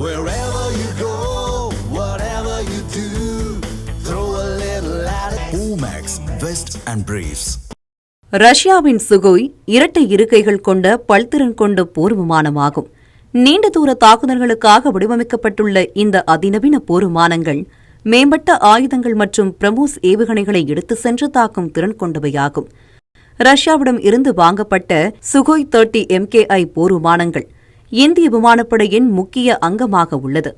Wherever you go, whatever you do, throw a little at it. Omax, Vest and Briefs. ரஷ்யாவின் Sukhoi இரட்டை இருக்கைகள் கொண்ட பல்திறன் கொண்ட போர் விமானமாகும். நீண்ட தூர தாக்குதல்களுக்காக வடிவமைக்கப்பட்டுள்ள இந்த அதிநவீன போர் விமானங்கள் மேம்பட்ட ஆயுதங்கள் மற்றும் பிரமோஸ் ஏவுகணைகளை எடுத்து சென்று தாக்கும் திறன் கொண்டவையாகும். ரஷ்யாவிடம் இருந்து வாங்கப்பட்ட சுகோய் 30 MKI போர் விமானங்கள் இந்திய விமானப்படையின் முக்கிய அங்கமாக உள்ளது.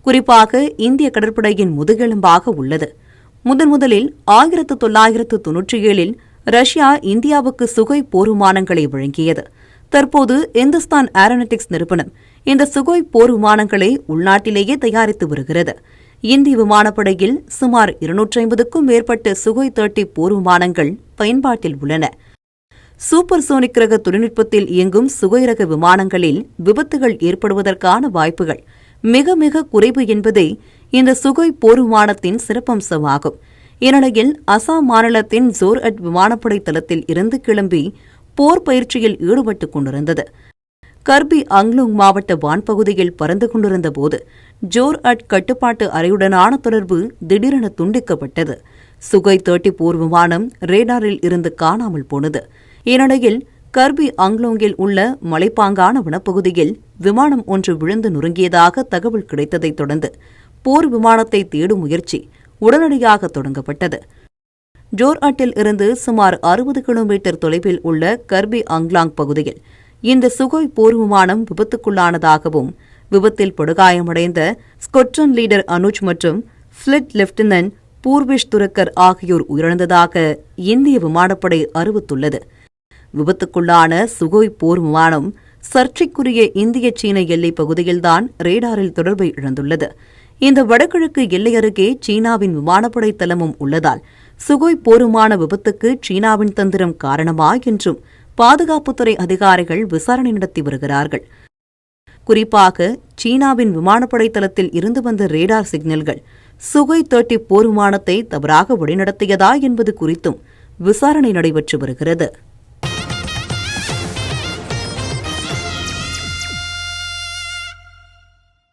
குறிப்பாக இந்திய கடற்படையின் முதுகெலும்பாக உள்ளது. முதலில் 1997 ரஷ்யா இந்தியாவுக்கு சுகோய் போர் விமானங்களை வழங்கியது. தற்போது இந்துஸ்தான் ஏரோநாட்டிக்ஸ் நிறுவனம் இந்த சுகோய் போர் விமானங்களை உள்நாட்டிலேயே தயாரித்து வருகிறது. இந்திய விமானப்படையில் சுமார் 250க்கும் மேற்பட்ட சுகோய் 30 போர் விமானங்கள் பயன்பாட்டில் உள்ளன. சூப்பர்சோனிக் ரக தொழில்நுட்பத்தில் இயங்கும் சுகோய் ரக விமானங்களில் விபத்துகள் ஏற்படுவதற்கான வாய்ப்புகள் மிக மிக குறைவு என்பதே இந்த சுகோய் போர் விமானத்தின் சிறப்பம்சமாகும். இந்நிலையில் அசாம் மாநிலத்தின் ஜோர்அட் விமானப்படை தளத்தில் இருந்து கிளம்பி போர் பயிற்சியில் ஈடுபட்டுக் கொண்டிருந்தது. கர்பி அங்லோங் மாவட்ட வான்பகுதியில் பறந்து கொண்டிருந்தபோது ஜோர்அட் கட்டுப்பாட்டு அறையுடனான தொடர்பு திடீரென துண்டிக்கப்பட்டது. சுகோய் 30 போர் விமானம் ரேடாரில் இருந்து காணாமல் போனது. இந்நிலையில் கர்பி அங்லோங்கில் உள்ள மலைப்பாங்கான வனப்பகுதியில் விமானம் ஒன்று விழுந்து நொறுங்கியதாக தகவல் கிடைத்ததைத் தொடர்ந்து போர் விமானத்தை தேடும் முயற்சி உடனடியாக தொடங்கப்பட்டது. ஜோர்அட்டில் இருந்து சுமார் 60 கிலோமீட்டர் தொலைவில் உள்ள கர்பி அங்லாங் பகுதியில் இந்த சுகோய் போர் விமானம் விபத்துக்குள்ளானதாகவும் விபத்தில் படுகாயமடைந்த ஸ்குவாட்ரன் லீடர் அனுஜ் மற்றும் ஃபிளிட் லெப்டினன்ட் பூர்வேஷ் துரக்கர் ஆகியோர் உயிரிழந்ததாக இந்திய விமானப்படை அறிவித்துள்ளது. விபத்துக்குள்ளான சுகோய் போர் விமானம் சர்ச்சைக்குரிய இந்திய சீன எல்லைப் பகுதியில்தான் ரேடாரில் தொடர்பை இழந்துள்ளது. இந்த வடகிழக்கு எல்லை அருகே சீனாவின் விமானப்படை தளமும் உள்ளதால் சுகோய் போர் விமான விபத்துக்கு சீனாவின் தந்திரம் காரணமா என்றும் பாதுகாப்புத்துறை அதிகாரிகள் விசாரணை நடத்தி வருகிறார்கள். குறிப்பாக சீனாவின் விமானப்படை தளத்தில் இருந்து வந்த ரேடார் சிக்னல்கள் சுகோய் 30 போர் விமானத்தை தவறாக வழிநடத்தியதா என்பது குறித்தும் விசாரணை நடைபெற்று வருகிறது.